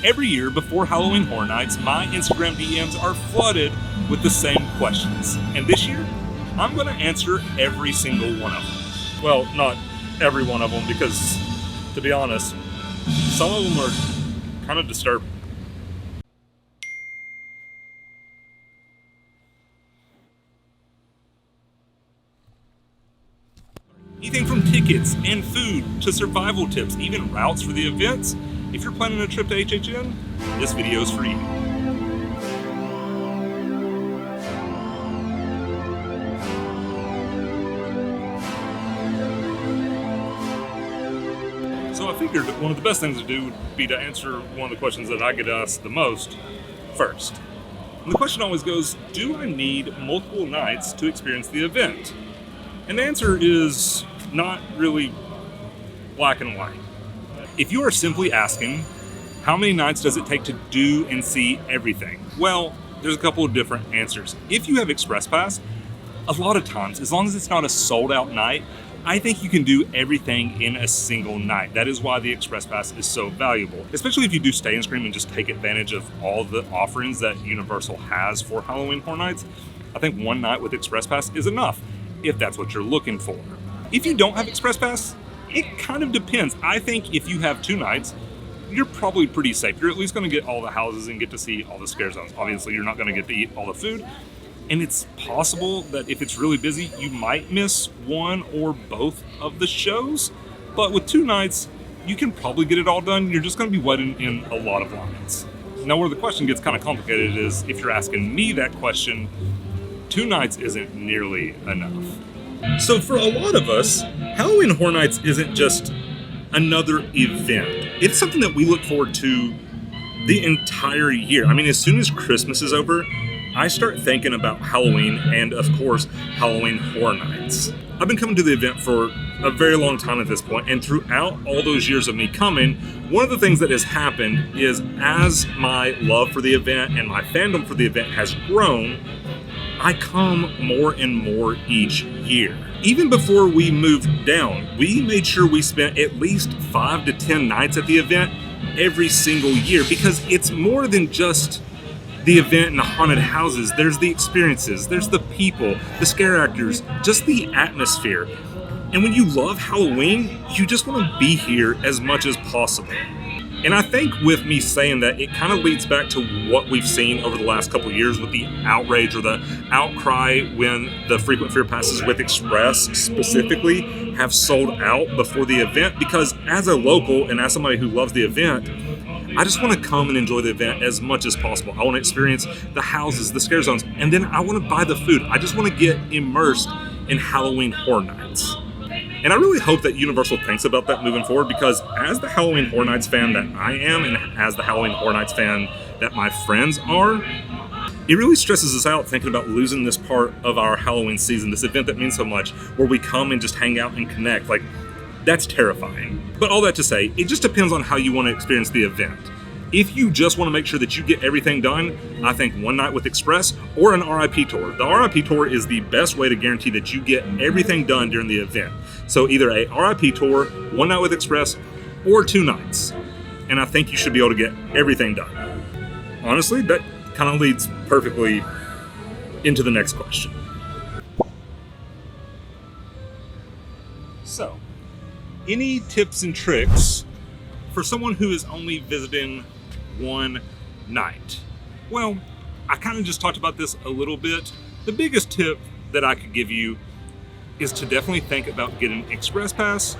Every year before Halloween Horror Nights, my Instagram DMs are flooded with the same questions. And this year, I'm going to answer every single one of them. Well, not every one of them, because, to be honest, some of them are kind of disturbing. Anything from tickets and food to survival tips, even routes for the events. If you're planning a trip to HHN, this video is for you. So I figured that one of the best things to do would be to answer one of the questions that I get asked the most first. And the question always goes, do I need multiple nights to experience the event? And the answer is not really black and white. If you are simply asking, how many nights does it take to do and see everything? Well, there's a couple of different answers. If you have Express Pass, a lot of times, as long as it's not a sold out night, I think you can do everything in a single night. That is why the Express Pass is so valuable, especially if you do stay and scream and just take advantage of all the offerings that Universal has for Halloween Horror Nights. I think one night with Express Pass is enough, if that's what you're looking for. If you don't have Express Pass, it kind of depends. I think if you have 2 nights, you're probably pretty safe. You're at least going to get all the houses and get to see all the scare zones. Obviously, you're not going to get to eat all the food. And it's possible that if it's really busy, you might miss one or both of the shows. But with 2 nights, you can probably get it all done. You're just going to be waiting in a lot of lines. Now, where the question gets kind of complicated is if you're asking me that question, 2 nights isn't nearly enough. So for a lot of us, Halloween Horror Nights isn't just another event. It's something that we look forward to the entire year. I mean, as soon as Christmas is over, I start thinking about Halloween and, of course, Halloween Horror Nights. I've been coming to the event for a very long time at this point, and throughout all those years of me coming, one of the things that has happened is as my love for the event and my fandom for the event has grown, I come more and more each year. Even before we moved down, we made sure we spent at least 5 to 10 nights at the event every single year, because it's more than just the event and the haunted houses. There's the experiences, there's the people, the scare actors, just the atmosphere. And when you love Halloween, you just want to be here as much as possible. And I think with me saying that, it kind of leads back to what we've seen over the last couple of years with the outrage or the outcry when the frequent fear passes with Express specifically have sold out before the event. Because as a local and as somebody who loves the event, I just want to come and enjoy the event as much as possible. I want to experience the houses, the scare zones, and then I want to buy the food. I just want to get immersed in Halloween Horror Nights. And I really hope that Universal thinks about that moving forward, because as the Halloween Horror Nights fan that I am, and as the Halloween Horror Nights fan that my friends are, it really stresses us out thinking about losing this part of our Halloween season, this event that means so much, where we come and just hang out and connect. Like, that's terrifying. But all that to say, it just depends on how you want to experience the event. If you just want to make sure that you get everything done, I think one night with Express or an RIP tour. The RIP tour is the best way to guarantee that you get everything done during the event. So either a RIP tour, one night with Express, or 2 nights. And I think you should be able to get everything done. Honestly, that kind of leads perfectly into the next question. So, any tips and tricks for someone who is only visiting one night? Well, I kind of just talked about this a little bit. The biggest tip that I could give you is to definitely think about getting Express Pass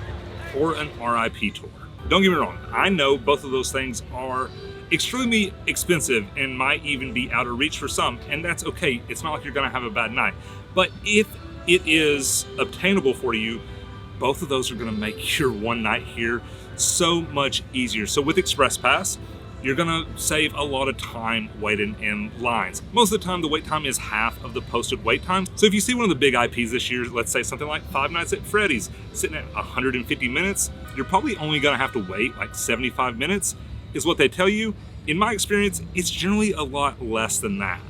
or an RIP tour. Don't get me wrong, I know both of those things are extremely expensive and might even be out of reach for some, and that's okay. It's not like you're gonna have a bad night. But if it is obtainable for you, both of those are gonna make your one night here so much easier. So with Express Pass, you're gonna save a lot of time waiting in lines. Most of the time, the wait time is half of the posted wait time. So if you see one of the big IPs this year, let's say something like Five Nights at Freddy's, sitting at 150 minutes, you're probably only gonna have to wait like 75 minutes, is what they tell you. In my experience, it's generally a lot less than that.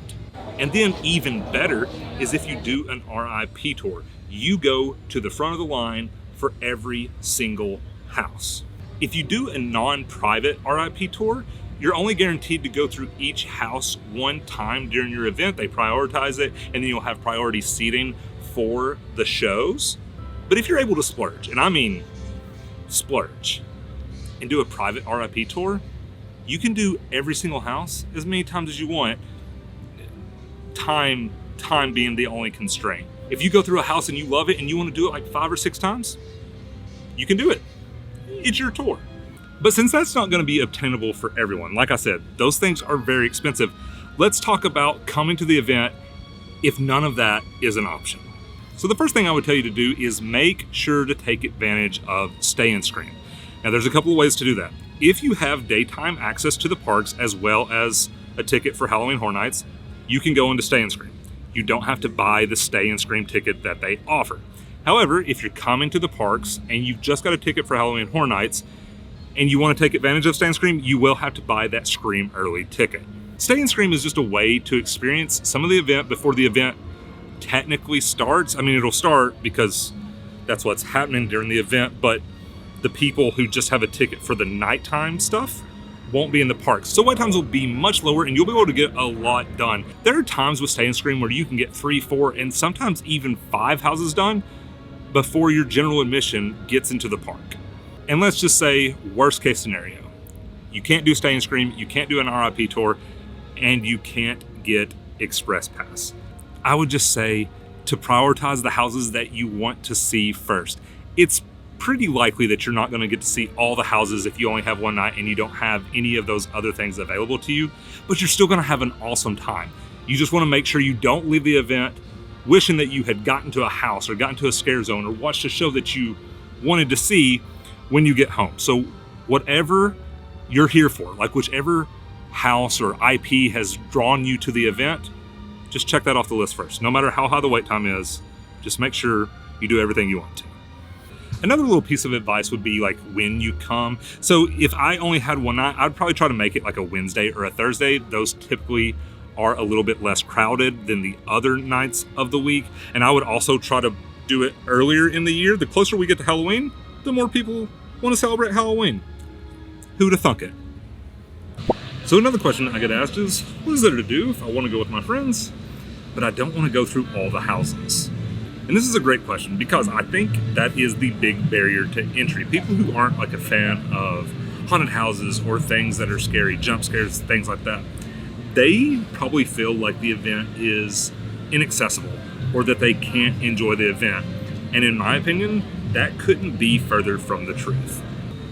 And then even better is if you do an RIP tour. You go to the front of the line for every single house. If you do a non-private RIP tour, You're only guaranteed to go through each house one time during your event. They prioritize it, and then you'll have priority seating for the shows. But if you're able to splurge, and I mean splurge, and do a private RIP tour, you can do every single house as many times as you want, time being the only constraint. If you go through a house and you love it and you want to do it like 5 or 6 times, you can do it. It's your tour. But since that's not going to be obtainable for everyone, like I said, those things are very expensive. Let's talk about coming to the event if none of that is an option. So the first thing I would tell you to do is make sure to take advantage of Stay and Scream. Now there's a couple of ways to do that. If you have daytime access to the parks as well as a ticket for Halloween Horror Nights, you can go into Stay and Scream. You don't have to buy the Stay and Scream ticket that they offer. However, if you're coming to the parks and you've just got a ticket for Halloween Horror Nights and you want to take advantage of Stay and Scream, you will have to buy that Scream early ticket. Stay and Scream is just a way to experience some of the event before the event technically starts. I mean, it'll start because that's what's happening during the event, but the people who just have a ticket for the nighttime stuff won't be in the parks. So wait times will be much lower and you'll be able to get a lot done. There are times with Stay and Scream where you can get 3, 4, and sometimes even 5 houses done before your general admission gets into the park. And let's just say, worst case scenario, you can't do Stay and Scream, you can't do an RIP tour, and you can't get Express Pass. I would just say to prioritize the houses that you want to see first. It's pretty likely that you're not going to get to see all the houses if you only have one night and you don't have any of those other things available to you, but you're still going to have an awesome time. You just want to make sure you don't leave the event wishing that you had gotten to a house or gotten to a scare zone or watched a show that you wanted to see when you get home. So whatever you're here for, like whichever house or IP has drawn you to the event, just check that off the list first. No matter how high the wait time is, just make sure you do everything you want to. Another little piece of advice would be like when you come. So if I only had one night, I'd probably try to make it like a Wednesday or a Thursday. Those typically are a little bit less crowded than the other nights of the week. And I would also try to do it earlier in the year. The closer we get to Halloween, the more people want to celebrate Halloween. Who'd have thunk it? So another question I get asked is, what is there to do if I want to go with my friends, but I don't want to go through all the houses? And this is a great question because I think that is the big barrier to entry. People who aren't like a fan of haunted houses or things that are scary, jump scares, things like that, they probably feel like the event is inaccessible or that they can't enjoy the event. And in my opinion, that couldn't be further from the truth.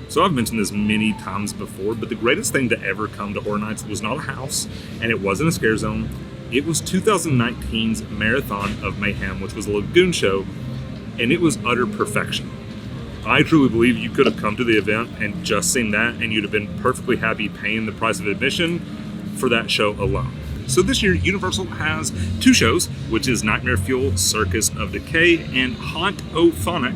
So I've mentioned this many times before, but the greatest thing to ever come to Horror Nights was not a house, and it wasn't a scare zone. It was 2019's Marathon of Mayhem, which was a lagoon show, and it was utter perfection. I truly believe you could have come to the event and just seen that, and you'd have been perfectly happy paying the price of admission for that show alone. So this year, Universal has 2 shows, which is Nightmare Fuel, Circus of Decay, and Haunt-O-Phonic,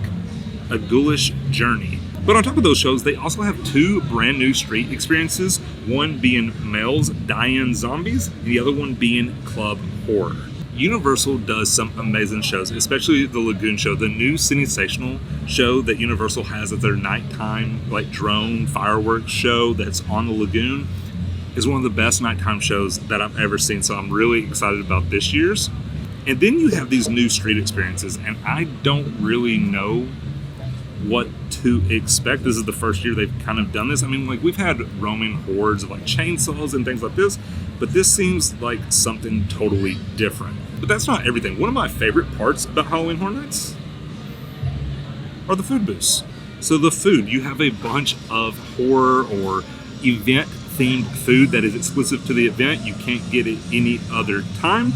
A Ghoulish Journey. But on top of those shows, they also have 2 brand new street experiences, one being Mel's Die-In Zombies, and the other one being Club Horror. Universal does some amazing shows, especially the Lagoon show. The new Sensational show that Universal has at their nighttime like drone fireworks show that's on the Lagoon is one of the best nighttime shows that I've ever seen, so I'm really excited about this year's. And then you have these new street experiences, and I don't really know what to expect. This is the first year they've kind of done this. I mean, like, we've had roaming hordes of like chainsaws and things like this, but this seems like something totally different. But that's not everything. One of my favorite parts about Halloween Horror Nights are the food booths. So the food, you have a bunch of horror or event themed food that is exclusive to the event. You can't get it any other time.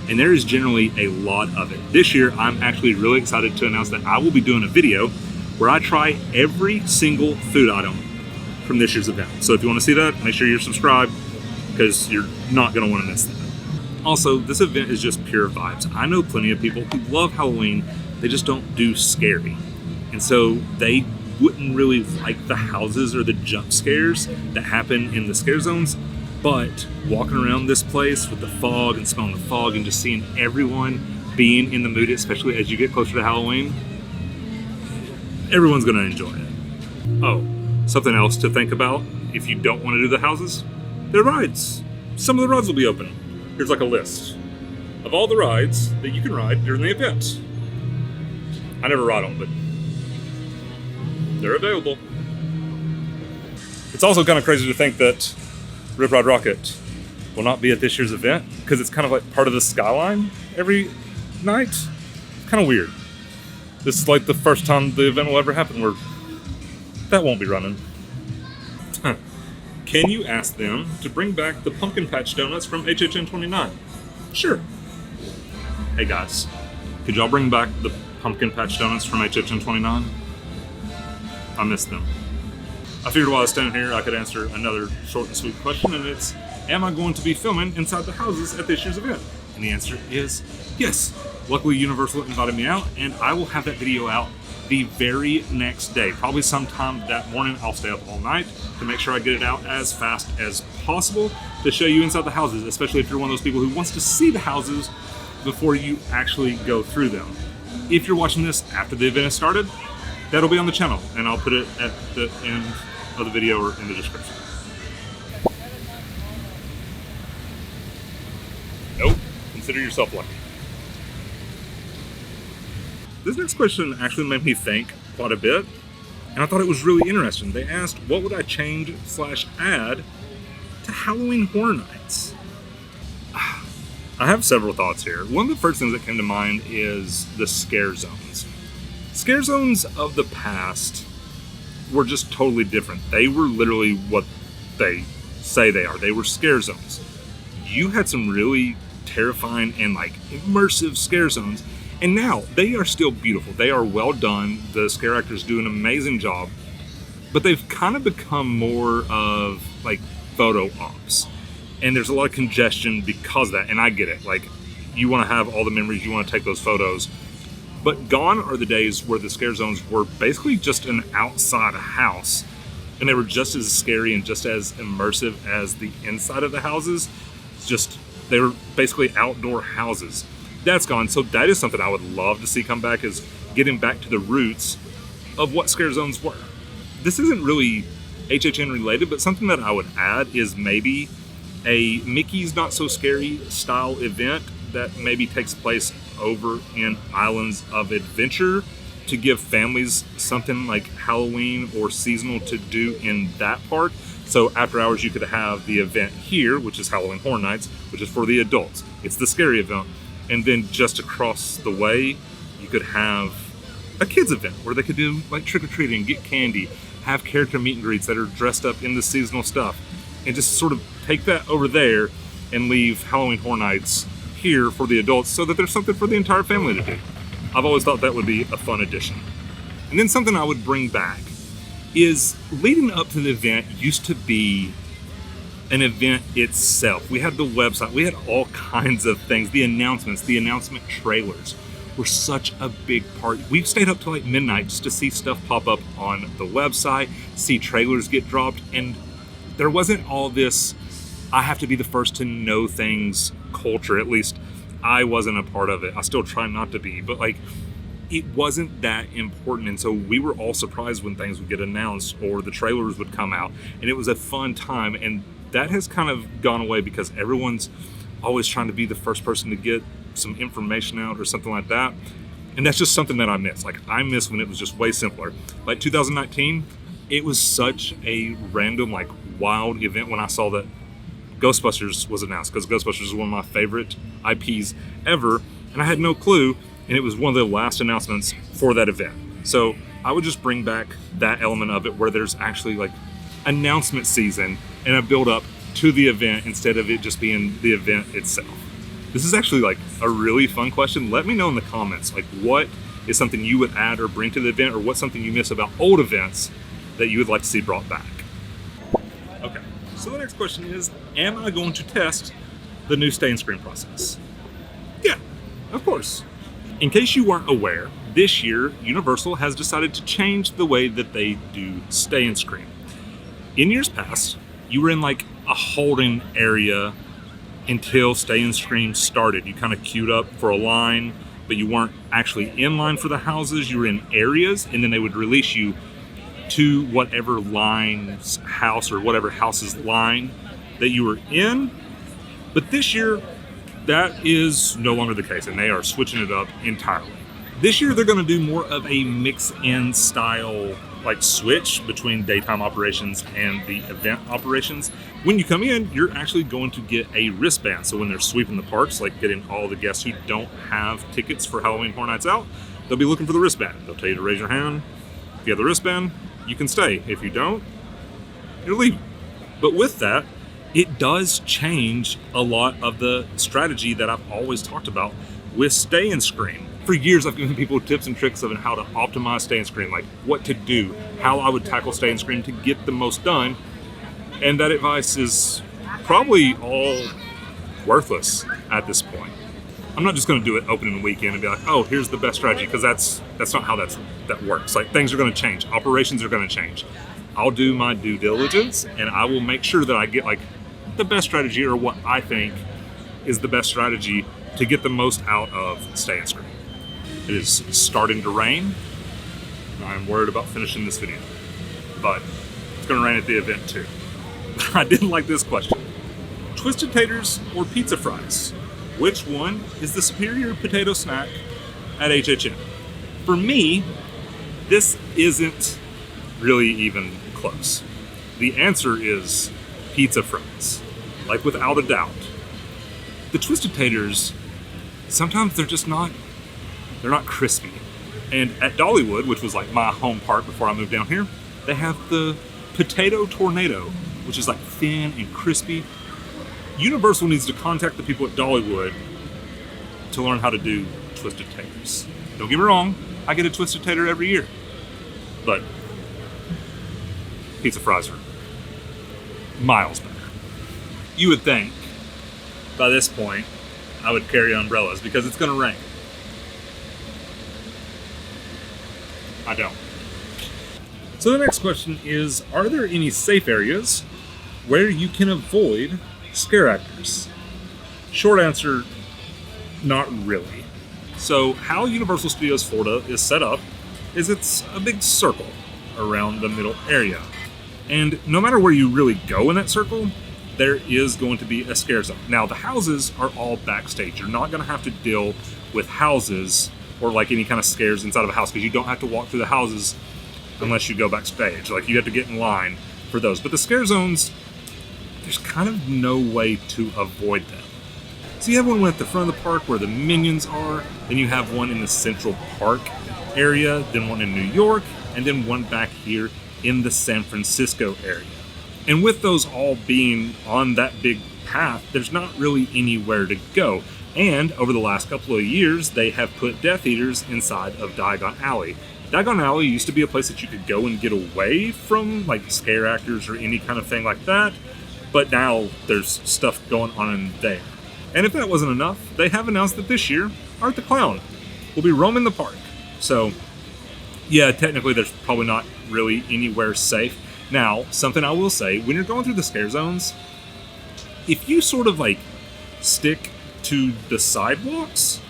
And there is generally a lot of it. This year, I'm actually really excited to announce that I will be doing a video where I try every single food item from this year's event. So if you want to see that, make sure you're subscribed because you're not going to want to miss that. Also, this event is just pure vibes. I know plenty of people who love Halloween, they just don't do scary. And so they wouldn't really like the houses or the jump scares that happen in the scare zones. But walking around this place with the fog and smelling the fog and just seeing everyone being in the mood, especially as you get closer to Halloween, everyone's gonna enjoy it. Oh, something else to think about if you don't want to do the houses, They're rides. Some of the rides will be open. Here's like a list of all the rides that you can ride during the event. I never ride them, but they're available. It's also kind of crazy to think that Rip Ride Rocket will not be at this year's event because it's kind of like part of the skyline every night. It's kind of weird. This is like the first time the event will ever happen where that won't be running. Can you ask them to bring back the Pumpkin Patch Donuts from HHN 29? Sure. Hey guys, could y'all bring back the Pumpkin Patch Donuts from HHN 29? I miss them. I figured while I was standing here, I could answer another short and sweet question, and it's, am I going to be filming inside the houses at this year's event? And the answer is yes. Luckily, Universal invited me out, and I will have that video out the very next day. Probably sometime that morning. I'll stay up all night to make sure I get it out as fast as possible to show you inside the houses, especially if you're one of those people who wants to see the houses before you actually go through them. If you're watching this after the event has started, that'll be on the channel, and I'll put it at the end of the video or in the description. Nope. Consider yourself lucky. This next question actually made me think quite a bit, and I thought it was really interesting. They asked, what would I change/add to Halloween Horror Nights? I have several thoughts here. One of the first things that came to mind is the scare zones. Scare zones of the past were just totally different. They were literally what they say they are. They were scare zones. You had some really terrifying and like immersive scare zones, and now they are still beautiful. They are well done. The scare actors do an amazing job, but they've kind of become more of like photo ops, and there's a lot of congestion because of that, and I get it. Like, you want to have all the memories, you want to take those photos, but gone are the days where the scare zones were basically just an outside house, and they were just as scary and just as immersive as the inside of the houses. It's just, they were basically outdoor houses. That's gone, so that is something I would love to see come back, is getting back to the roots of what scare zones were. This isn't really HHN related, but something that I would add is maybe a Mickey's Not So Scary style event that maybe takes place over in Islands of Adventure to give families something like Halloween or seasonal to do in that part. So after hours, you could have the event here, which is Halloween Horror Nights, which is for the adults. It's the scary event. And then just across the way, you could have a kids event where they could do like trick-or-treating, get candy, have character meet and greets that are dressed up in the seasonal stuff, and just sort of take that over there and leave Halloween Horror Nights here for the adults so that there's something for the entire family to do. I've always thought that would be a fun addition. And then something I would bring back is, leading up to the event used to be an event itself. We had the website, we had all kinds of things. The announcements, the announcement trailers were such a big part. We've stayed up till like midnight just to see stuff pop up on the website, see trailers get dropped, and there wasn't all this, I have to be the first to know things culture. At least I wasn't a part of it. I still try not to be, but like, it wasn't that important. And so we were all surprised when things would get announced or the trailers would come out, and it was a fun time. And that has kind of gone away because everyone's always trying to be the first person to get some information out or something like that. And that's just something that I miss. Like, I miss when it was just way simpler. Like 2019, it was such a random, like, wild event when I saw that Ghostbusters was announced, because Ghostbusters is one of my favorite IPs ever, and I had no clue, and it was one of the last announcements for that event. So I would just bring back that element of it where there's actually like announcement season and a build up to the event instead of it just being the event itself. This is actually like a really fun question. Let me know in the comments, like, what is something you would add or bring to the event, or what's something you miss about old events that you would like to see brought back. Okay, so the next question is, am I going to test the new stay and screen process? Yeah, of course. In case you weren't aware, this year Universal has decided to change the way that they do stay and screen. In years past, you were in like a holding area until stay and screen started. You kind of queued up for a line, but you weren't actually in line for the houses. You were in areas, and then they would release you to whatever line's house or whatever house's line that you were in. But this year, that is no longer the case, and they are switching it up entirely. This year, they're going to do more of a mix-in style, like switch between daytime operations and the event operations. When you come in, you're actually going to get a wristband. So when they're sweeping the parks, like getting all the guests who don't have tickets for Halloween Horror Nights out, they'll be looking for the wristband. They'll tell you to raise your hand. If you have the wristband, you can stay. If you don't, you're leaving. But with that, it does change a lot of the strategy that I've always talked about with Stay and Scream. For years, I've given people tips and tricks of how to optimize Stay and Scream, like what to do, how I would tackle Stay and Scream to get the most done. And that advice is probably all worthless at this point. I'm not just going to do it opening weekend and be like, oh, here's the best strategy, because that's not how that works. Like, things are going to change. Operations are going to change. I'll do my due diligence, and I will make sure that I get like the best strategy, or what I think is the best strategy to get the most out of Stay and Scream. It is starting to rain. I'm worried about finishing this video, but it's going to rain at the event too. I did like this question. Twisted taters or pizza fries? Which one is the superior potato snack at HHN? For me, this isn't really even close. The answer is pizza fries, like without a doubt. The twisted taters, sometimes they're not crispy. And at Dollywood, which was like my home park before I moved down here, they have the potato tornado, which is like thin and crispy. Universal needs to contact the people at Dollywood to learn how to do twisted taters. Don't get me wrong, I get a twisted tater every year, but pizza fries are miles better. You would think by this point I would carry umbrellas because it's going to rain. I don't. So the next question is, are there any safe areas where you can avoid scare actors? Short answer, not really. So how Universal Studios Florida is set up is it's a big circle around the middle area. And no matter where you really go in that circle, there is going to be a scare zone. Now, the houses are all backstage. You're not going to have to deal with houses or like any kind of scares inside of a house, because you don't have to walk through the houses unless you go backstage. Like, you have to get in line for those. But the scare zones, there's kind of no way to avoid them. So you have one at the front of the park where the Minions are, then you have one in the Central Park area, then one in New York, and then one back here in the San Francisco area. And with those all being on that big path, there's not really anywhere to go. And over the last couple of years, they have put Death Eaters inside of Diagon Alley. Diagon Alley used to be a place that you could go and get away from like scare actors or any kind of thing like that, but now there's stuff going on in there. And if that wasn't enough, they have announced that this year, Art the Clown will be roaming the park. So yeah, technically there's probably not really anywhere safe. Now, something I will say, when you're going through the scare zones, if you sort of like stick to the sidewalks,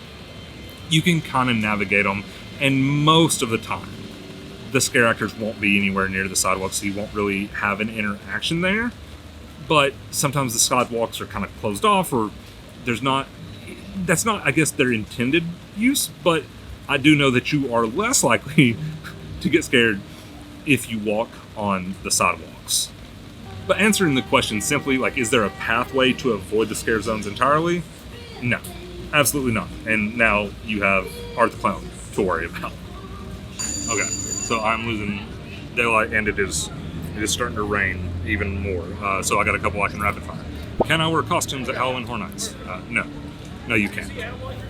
you can kind of navigate them, and most of the time the scare actors won't be anywhere near the sidewalks, so you won't really have an interaction there. But sometimes the sidewalks are kind of closed off, or that's not, I guess, their intended use, but I do know that you are less likely to get scared if you walk on the sidewalks. But answering the question simply, like, is there a pathway to avoid the scare zones entirely? No, absolutely not. And now you have Art the Clown to worry about. Okay, so I'm losing daylight, and it is starting to rain even more. So I got a couple I can rapid fire. Can I wear costumes at Halloween Horror Nights? No, you can't.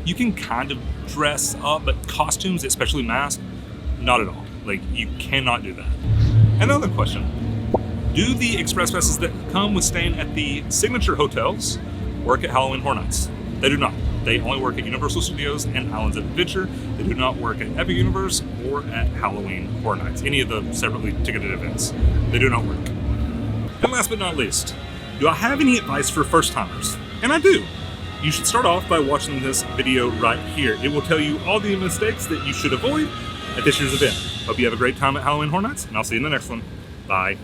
You can kind of dress up, but costumes, especially masks, not at all. Like, you cannot do that. Another question. Do the express passes that come with staying at the signature hotels work at Halloween Horror Nights? They do not. They only work at Universal Studios and Islands of Adventure. They do not work at Epic Universe or at Halloween Horror Nights, any of the separately ticketed events. They do not work. And last but not least, do I have any advice for first timers? And I do. You should start off by watching this video right here. It will tell you all the mistakes that you should avoid at this year's event. Hope you have a great time at Halloween Horror Nights, and I'll see you in the next one. Bye.